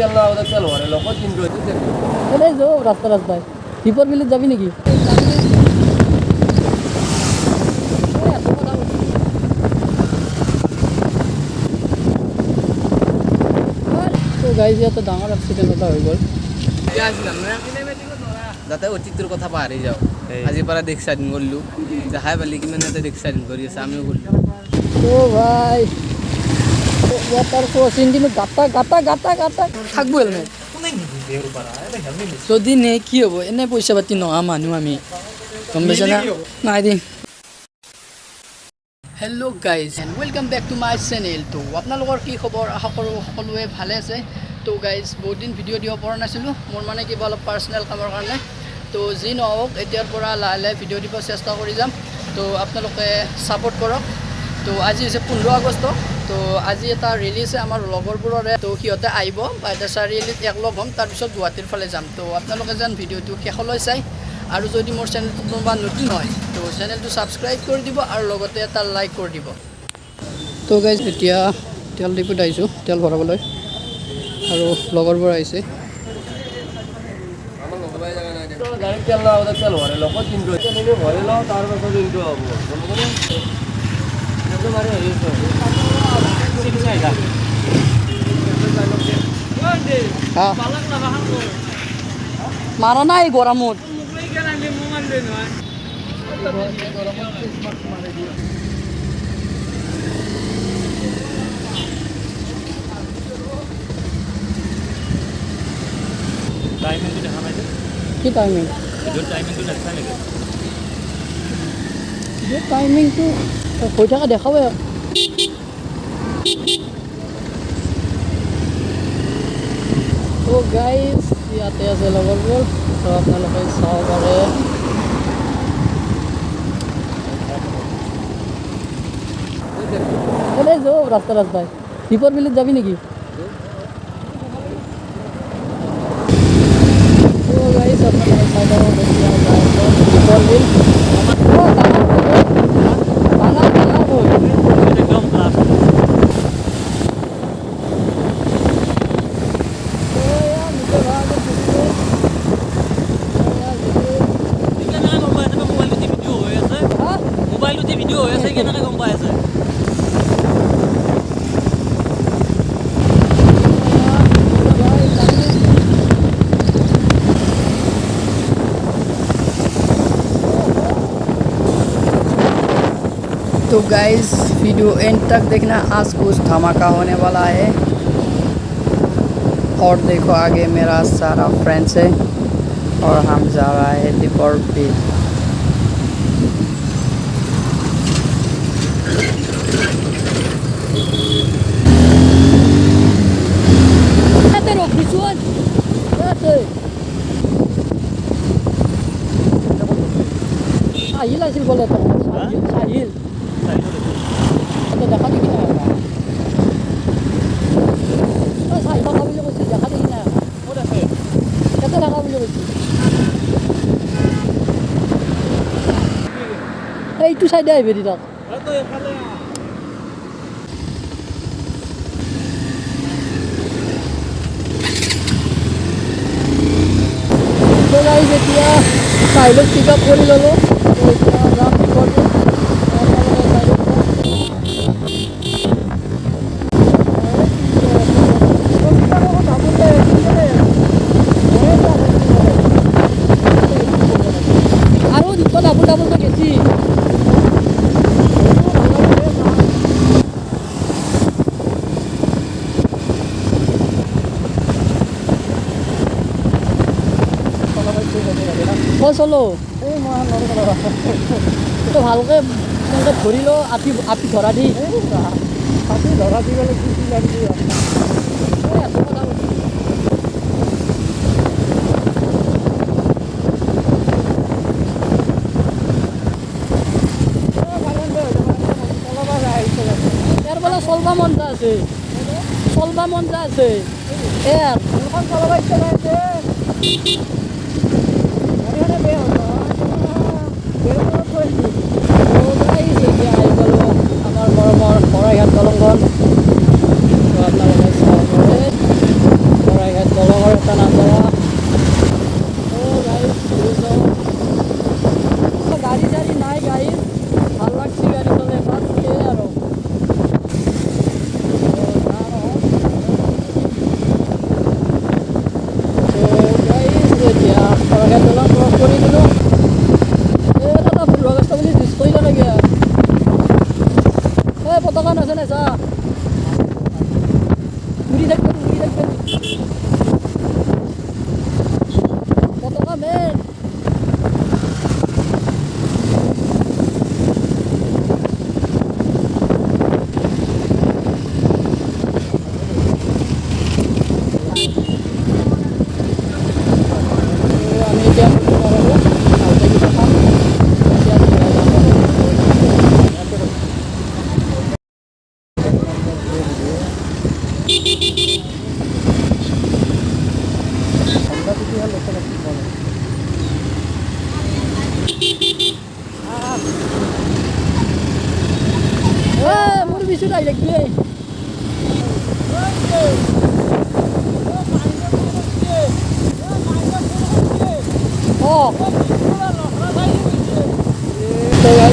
তেল না ওদের তেল ভরে লোক কিনতে হচ্ছে এই যাও রাস্তায় দীপর বিলে যাবি নাকি? তো গাইজ ইয়াতে ডাঙৰ এক্সিডেণ্ট এটা হৈ গ'ল। যাতে অতীতৰ কথা পাহৰি যাওঁ। আজিৰ পৰা দেশ স্বাধীন কৰিলোঁ, দেখাই পালি কিমান ইয়াতে দেশ স্বাধীন কৰি আছে, আমিও কৰিলোঁ। ও ভাই ইয়াৰ ক্ৰচিং কিন্তু গাটা থাকবো হেলমেট যদি নে কি হ'ব, এনে পইচা পাতি নহা মানুহ আমি, গম পাইছা না? নাই দিম। Hello' guys and welcome back to my channel. তো আপোনালোকৰ কি খবৰ? আশা কৰোঁ সকলোৱে ভালে আছে। তো গাইজ বহুত দিন ভিডিঅ' দিব পৰা নাছিলোঁ, মোৰ মানে কিবা অলপ পাৰ্চনেল কামৰ কাৰণে। তো যি নহওক এতিয়াৰ পৰা লাহে লাহে ভিডিঅ' দিব চেষ্টা কৰি যাম। তো আপোনালোকে ছাপোৰ্ট কৰক। তো আজি হৈছে 15 আগষ্ট। তো আজি এটা ৰেলী আছে আমাৰ লগৰবোৰৰে। তো সিহঁতে আহিব বাইদেউ চাৰিআলিত একলগ হ'ম, তাৰপিছত গুৱাহাটীৰ ফালে যাম। তো আপোনালোকে যেন ভিডিঅ'টো শেষলৈ চাই, আৰু যদি মোৰ চেনেলটো কোনোবা নতুন হয় তো চেনেলটো ছাবস্ক্ৰাইব কৰি দিব আৰু লগতে এটা লাইক কৰি দিব। তো গাইজ এতিয়া তেল ডিপুত আহিছোঁ তেল ভৰাবলৈ, আৰু লগৰবোৰ আহিছে। গাড়ীত তেল না ওদেৰ তেল ভৰে লোক কিনতে হচ্ছে ভৰে লও, তাৰপৰ কিনতে হবো মাৰা নাই গৰমত। কি টাইমিং? টাইমিংটো হৈ থকা দেখাবই। তো গাইজ ইয়াতে আছে লগৰবোৰ, তো আপোনালোকে চাব পাৰে। এনেই যাওঁ ৰাস্তাই দীপৰ বিলত যাবি নেকি? তো গাইজ আপোনালোকে চাই যাব দীপৰ বিল। तो गाइस वीडियो एंड तक देखना, आज कुछ धमाका होने वाला है। और देखो आगे मेरा सारा फ्रेंड्स है और हम जा रहा है दीपौर बिल। আহিল আছিল বোলে তো আহিল দেখা দেখি নাই চাই থকা বুলি কৈছে, দেখা দেখি নাই ক'ত আছে ইয়াতে থকা বুলি কৈছে। এইটো চাইডে আহিবি দিয়ক। এতিয়া চাইলক পিক আপ কৰি ল'লোঁ। এতিয়া যাম দীপৰটো। আৰু দীপ ডাবুলটো গেছি চলো। এই মই এইটো ভালকৈ তেনেকৈ ধৰি লওঁ, আপি ধৰা দি ধৰা দি গ'লে কি লাগি ইয়াৰ বোলে চলবা মন যা আছে, চলবা মন যা আছে। ইয়াৰ চলাব ইচ্ছা নাই আছে। আমাৰ মৰমৰ শৰাইঘাট দলংখন আপোনালোকে চাব পাৰে। শৰাইঘাট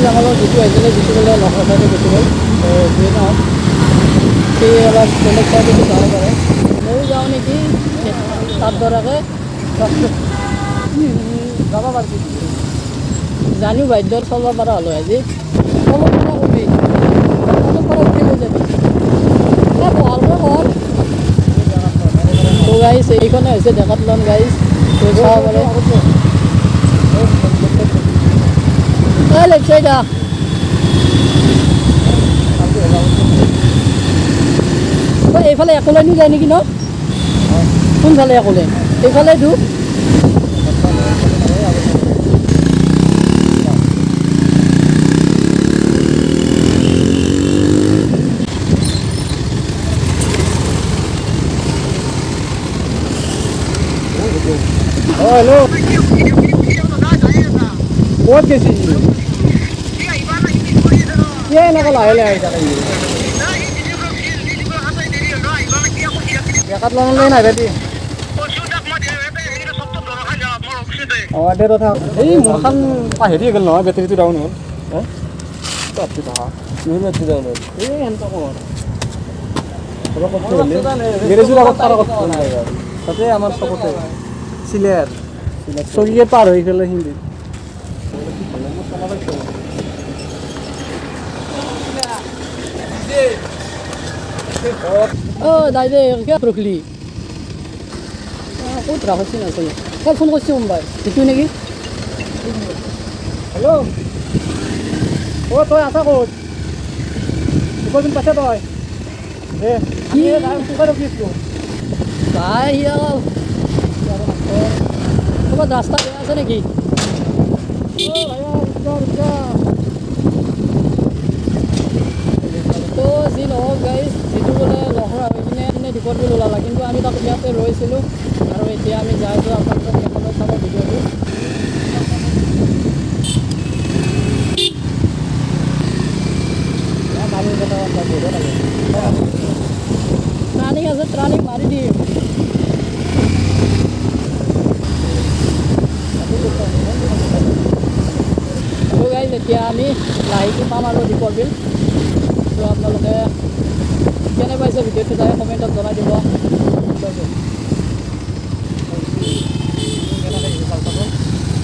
আমাৰ লগত যিটো আহিছিলে যিটো বোলে লখৰা চাইডে গুচি গ'ল যিয়ে নহওক সি অলপ বেলেগ চাইডেতো যাব পাৰে ময়ো যাওঁ নেকি তাত দৰাকৈ যাব পাৰিছোঁ জানিও বাধ্যত চলাব পৰা হ'লোঁ আজি অলপ পৰা কবি অলপ পৰা উঠি লৈ যাবি ভালকৈ কৰ তো গাইছ এইখনে হৈছে ডেকাথলন গাইছ তো চাব পাৰে লেফ্ট চাইড এইফালে একোলেনি যায় নেকি ন কোনফালে একোলে এইফালে দু হেল্ল' ক'ত গেছি কিয় এনেকৈ লাহে লাহে আহি থাকে ডেকাত লনলৈ নাহে দি অঁ দে তথা এই মোৰখন পাহেৰি গ'ল নহয় বেটেৰীটো ডাউন হ'ল বেটেৰী থকা বেটেৰী ডাউন হ'ল এই এনটা ক'ত গেৰেজৰ আগত তাৰ আগত তাতে আমাৰ চবতে চিলেৰ চলিয়ে পাৰ হৈ গ'লে হিন্দী দাইদে কিয় ৰখলি ক'ত ৰাখছি নাছিলে তই ফোন কৰিছোঁ মুম্বাই সেইটো নেকি হেল্ল' অ' তই আছা ক'ত দুদিন পাছে তই কি ৰখি আছোঁ ভাই ক'ৰবাত ৰাস্তা বেয়া আছে নেকি তো যি নহওক গাইজ যিটো বোলে লহৰা হৈ কিনে এনে দীপৰ বিল ওলালা কিন্তু আমি তাত ইয়াতে ৰৈছিলোঁ আৰু এতিয়া আমি যাই আছোঁ আপোনালোকক দেখাবলৈ চাব ভিডিঅ'টো ট্ৰানিং আছে ট্ৰানিং মাৰি দিম গাইজ এতিয়া আমি লাহেকৈ পাম আৰু দীপৰ বিল তো আপোনালোকে কেনে পাইছে ভিডিঅ'টো চাই কমেণ্টত জনাই দিব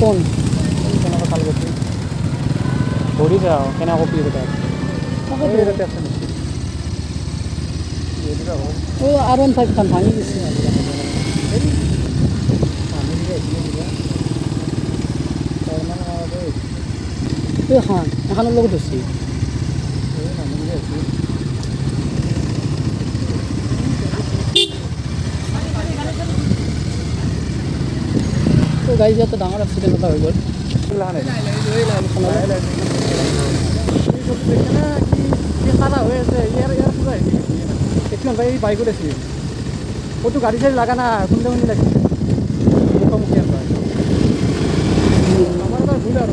কোন কেনেকৈ ভাল কৰিছে ধৰিছে আৰু কেনেকৈ কপি R15 খান ভাঙি দিছে এখনৰ লগত ধৰিছে তো গাড়ী ইয়াতে ডাঙৰ এক্সিডেণ্ট এটা হৈ গ'ল হৈ আছে এই বাইকত আছে ক'তো গাড়ী চাড়ী লাগা না কোনটা কোনটা লাগছে মুখামুখি আমাৰ এটা ভুল আৰু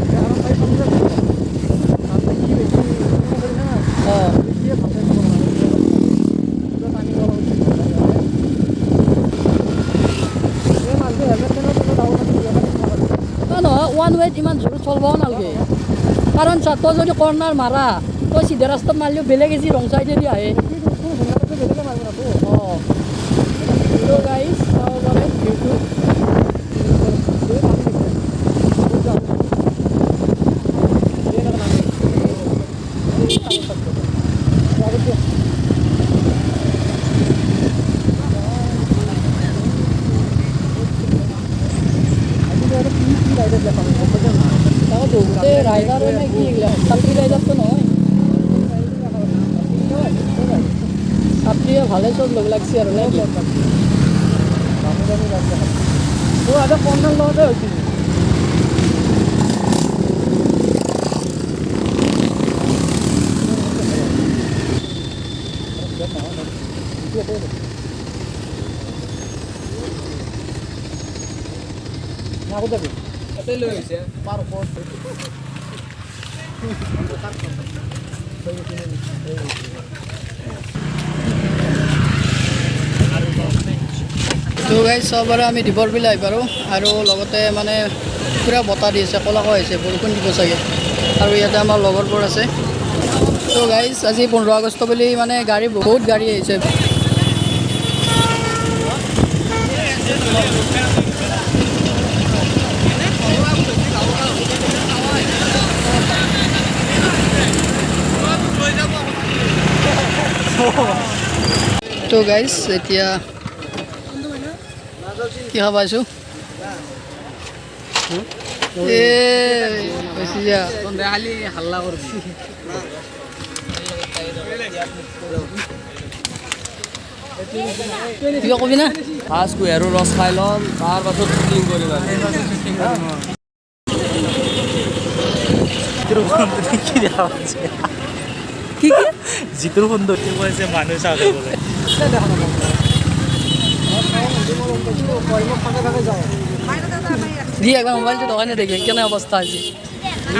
নহয় ওৱান ৱেত ইমান জোৰত চলাবও নালাগে কাৰণ তই যদি কৰ্ণাৰ মাৰা তই চিধা ৰাস্তাত মাৰিলেও বেলেগ এজি ৰং চাইডেদি আহে অঁ গাইজ চাব পাৰে ভিউটো ৰাইডাৰ নে কি এইগিলা চাকৰি ৰাইডাৰটো নহয় ছাত্ৰীয়ে ভালে চব লগ লাগছে আৰু নে কৰ্ণাৰ লগতে হৈছিল তাতে লৈ আহিছে পাৰ তো গাইজ চব আৰু আমি দীপৰ বিল আহি পাৰোঁ আৰু লগতে মানে পূৰা বতাহ দি আছে ক'লাকৈ আহিছে বৰষুণ দিব চাগে আৰু ইয়াতে আমাৰ লগৰবোৰ আছে। তো গাইজ আজি 15 আগষ্ট বুলি মানে গাড়ী বহুত গাড়ী আহিছে। তো গাইজ এতিয়া কি খাব পাইছোঁ খালি হাল্লা করবি কিবা কবি না ফাৰ্ষ্ট কুঁহিয়াৰৰ ৰস খাই ল'ম, তাৰপাছত শুটিং কৰিম কি কি যিটোৰ সুন্দৰ কৈছে মানুহ চাওঁতে বোলে দি একবাৰ মোবাইলটো দোকানে দেখি কেনে অৱস্থা হৈছে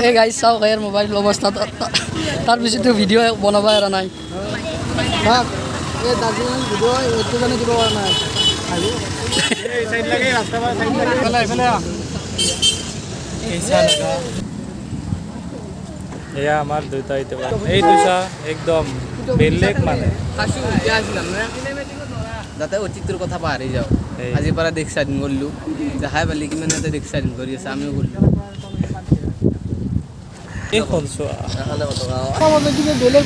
এই গাইজ চাওক ইয়াৰ মোবাইল অৱস্থা তাৰপিছতো ভিডিঅ' বনাব এৰা নাই এই দাৰ্জিলিং ভিডিঅ' এইটো কাৰণে দিব পৰা নাই এয়া আমাৰ দুটা এই দুটা একদম বেলেগ মানে যাতে অতীতৰ কথা পাহৰি যাওঁ আজিৰ পৰা দেশ স্বাধীন কৰিলোঁ দেখাই পালি কিমান ইয়াতে দেশ স্বাধীন কৰি আছে আমিও কৰিলোঁ বেলেগ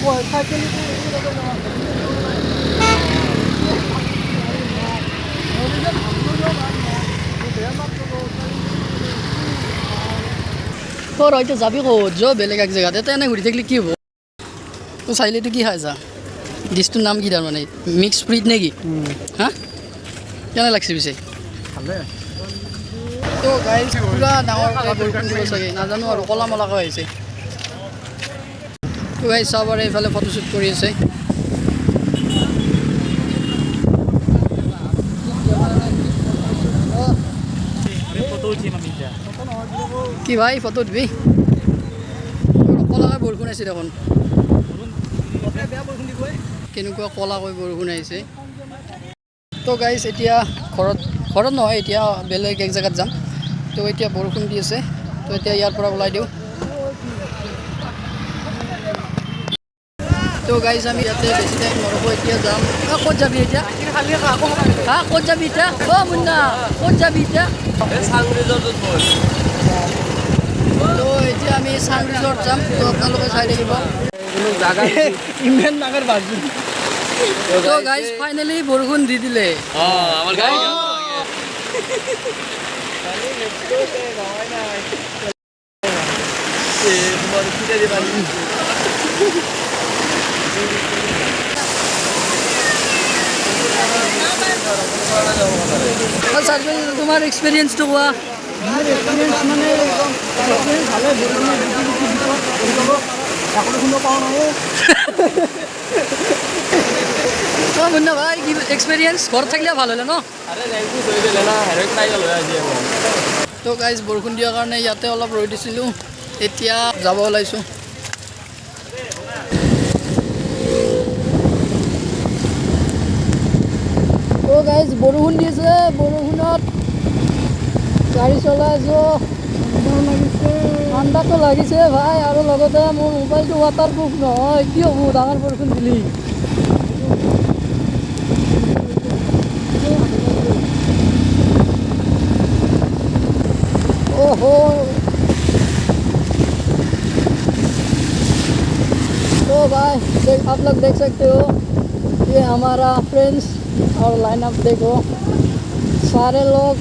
তোৰ হয়তো যাবি ক'ত যা বেলেগ এক জেগাত এটা এনে ঘূৰি থাকিলে কি হ'ব তো চাইলেতো কি খাইছা ডিছটোৰ নাম কি তাৰমানে মিক্স ফ্ৰুইট নেকি হা কেনে লাগছে পিছে তো গাইজ পুৰা ডাঙৰকৈ বৰষুণ দিব চাগে নাজানো আৰু ক'লা মলাকৈ আহিছে তো গাইজ চাব পাৰে এইফালে ফটোশ্বুট কৰি আছে কি ভাই ফটো উঠবি ক'লাকৈ বৰষুণ আহিছে দেখোন কেনেকুৱা ক'লাকৈ বৰষুণ আহিছে তো গাইজ এতিয়া ঘৰত নহয় এতিয়া বেলেগ এক জেগাত যাম তো এতিয়া বৰষুণ দি আছে তো এতিয়া ইয়াৰ পৰা ওলাই দিওঁ তো গাইজ আমি ইয়াতে বেছি টাইম নৰখোঁ এতিয়া যাম ক'ত যাবি এতিয়া হা ক'ত যাবি এতিয়া মুন্না ক'ত যাবি এতিয়া তো এতিয়া আমি চাং ৰিজৰ্ট যাম তো আপোনালোকে চাই থাকিব ইমান ডাঙৰ বাজু তো গাইজ ফাইনেলি বৰষুণ দি দিলে তোমাৰ এক্সপিৰিয়েঞ্চটো কোৱা মুন্না ভাই কি এক্সপিৰিয়েঞ্চ ঘৰত থাকিলে ভাল হ'লে ন তো গাইজ বৰষুণ দিয়াৰ কাৰণে ইয়াতে অলপ ৰৈ দিছিলোঁ এতিয়া যাব ওলাইছোঁ তো গাইজ বৰষুণ দিছে বৰষুণত গাড়ী চলাইছোঁ ঠাণ্ডাটো লাগিছে ভাই আৰু লগতে মোৰ মোবাইলটো ৱাটাৰপ্ৰুফ নহয় কি হ'ব ডাঙৰ বৰষুণ দিলি ओहो तो भाई आप लोग देख सकते हो ये हमारा फ्रेंड्स और लाइनअप देखो सारे लोग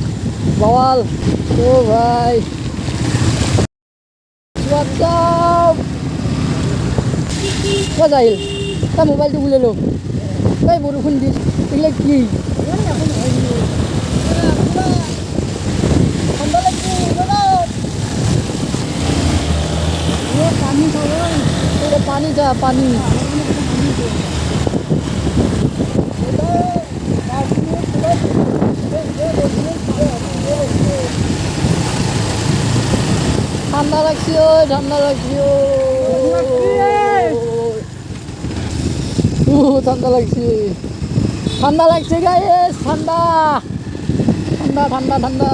बवाल तो भाई क्या जाइल ता मोबाइल तो बुले लो भाई बरखुन दी एगला की पानी जा पानी ঠান্ডা লাগছে ঠান্ডা লাগছে ঠান্ডা লাগছে ঠান্ডা লাগছে গাইস ঠান্ডা ঠান্ডা ঠান্ডা ঠান্ডা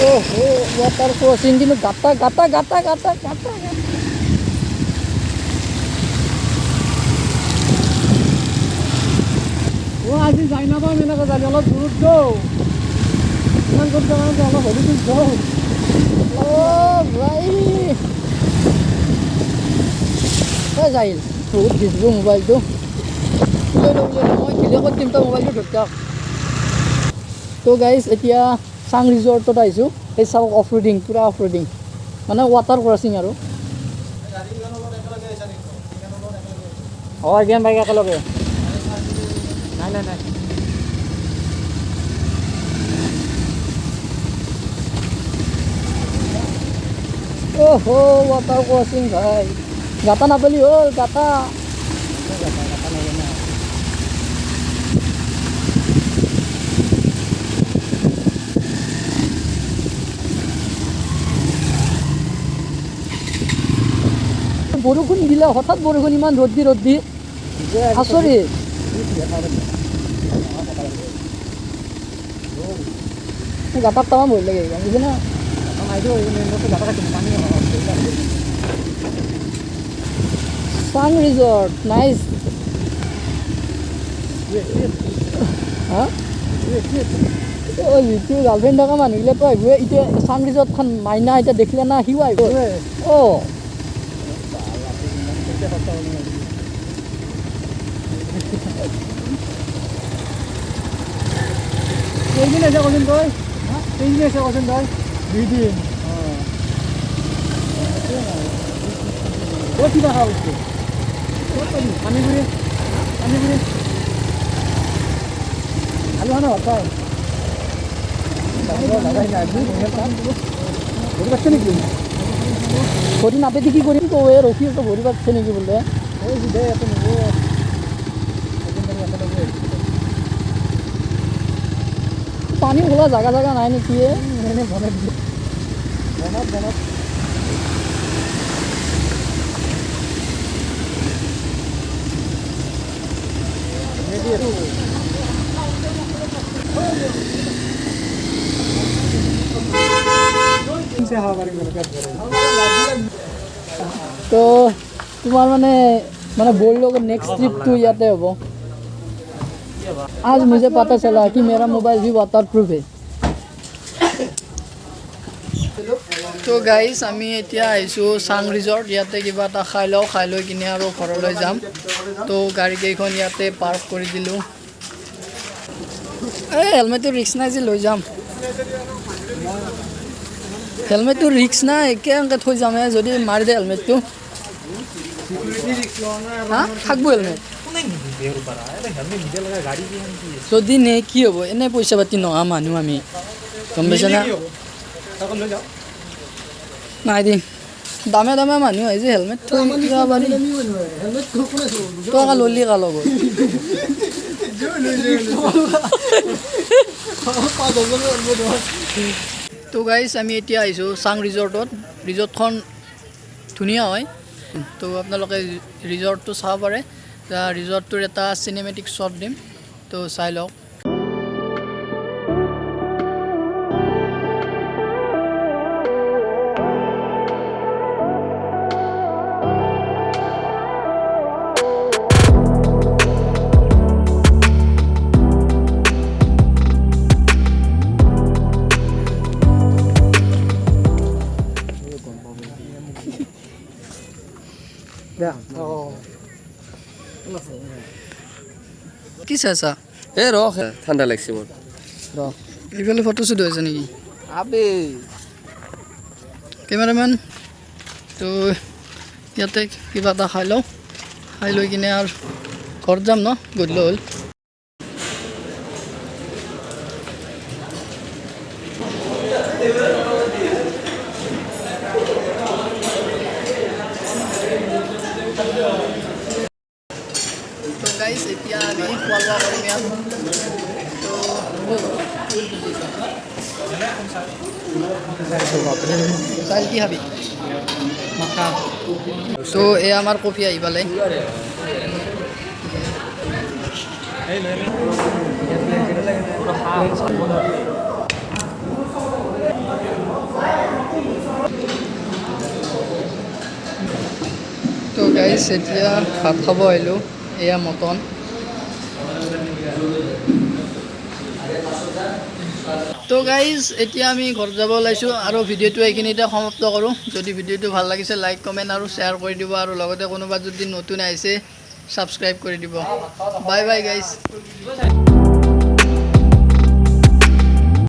ओहो वाटार क्रसिंग কিন্তু গাটা গাটা গাটা গাটা গাটা ও আজি যাই না পাম এনেকৈ যাবি অলপ দূৰত যাওঁ ইমান ক'ত যাওঁ অলপ হেৰি দূৰ যাওঁ ও ভাই কই যাইল বহুত ভিজবো মোবাইলটো মই ভিডিঅ' কৰি দিম তই মোবাইলটো ধৰি থাক তো গাইজ এতিয়া চাং ৰিজৰ্টত আহিছোঁ এই চাওক অফ ৰোডিং পূৰা অফ ৰোডিং মানে ৱাটাৰ ক্ৰছিং আৰু অঁ এগেইন বাইক একেলগে নাই নাই নাই ओहो वाटर क्रसिंग भाई गाता नापाলি হ'ল গাটা বৰষুণ দিলে হঠাৎ বৰষুণ ইমান ৰ'দ দি আচৰিত গাটাত তামাম ভয় লাগে বুঝলি না Sun Resort, nice. Huh? Oh, itu girlfriend dah kaman. Ile tu, gue itu Sun Resort kan mainnya itu deklian na hiwa itu. Oh. Ini aja kosen toy. Ini aja kosen toy. Bidin. वो सीधा खा उसको पानी पूरी आलू खाना होता है ভৰি নাপেদি কি কৰিম তো এই ৰখি তো ভৰি পাচ্ছে নেকি বোলে পানী ওলা জাগা নাই নেকি বনত তো তোমাৰ মানে बोल लो नेक्स्ट ट्रिप तो याते हो आज मुझे पता चला कि मेरा मोबाइल भी वाटर प्रूफ है तो गाइस आमी एतिया आइसो सांग रिजॉर्ट याते किबा ता खाइ লৈ কিনে আৰু ঘৰলৈ যাম তো গাড়ী কেইখন ইয়াতে পাৰ্ক কৰি দিলো ए हेलमेट रिक्स নাই যে লৈ যাম हेलमेट रिक्स ना एके अंक थৈ যাম যদি মাৰি দে हेलमेट तो सिक्युरिटी रिक्स लना থাকবো हेलमेट যদি নে কি হ'ব এনে পইচা পাতি নহা মানুহ আমি কম বেছ না নাই দিন দামে মানুহ হয় যে হেলমেট থৈ কিবা পাৰি হেলমেট কোনে থব তো ললি কা লগত তো গাইস আমি এতিয়া আইছো সাং ৰিজৰ্টত ৰিজৰ্টখন ধুনীয়া হয় তো আপোনালোকে ৰিজৰ্টটো চাব পাৰে ৰিজৰ্টটোৰ এটা চিনেমেটিক শ্বট দিম তো চাই লওক কি চাইছা এ ৰখ ঠাণ্ডা লাগছে মোৰ ৰখ এইফালে ফটো শ্বুট হৈছে নেকি আবে কেমেৰামেন তো ইয়াতে কিবা এটা খাই লওঁ খাই লৈ কিনে আৰু ঘৰত যাম ন গধূলি হ'ল guys এতিয়া আমি খোৱা লোৱা কৰিম ইয়াত চাইল কি খাবি মাকা তো এই আমাৰ কফি আহি পালে তো গাইজ এতিয়া ভাত খাব আহিলোঁ এয়া মটন তো গাইজ এতিয়া আমি ঘৰত যাব ওলাইছোঁ আৰু ভিডিঅ'টো এইখিনিতে সমাপ্ত কৰোঁ যদি ভিডিঅ'টো ভাল লাগিছে লাইক কমেণ্ট আৰু শ্বেয়াৰ কৰি দিব আৰু লগতে কোনোবা যদি নতুন আহিছে ছাবস্ক্ৰাইব কৰি দিব বাই বাই গাইজ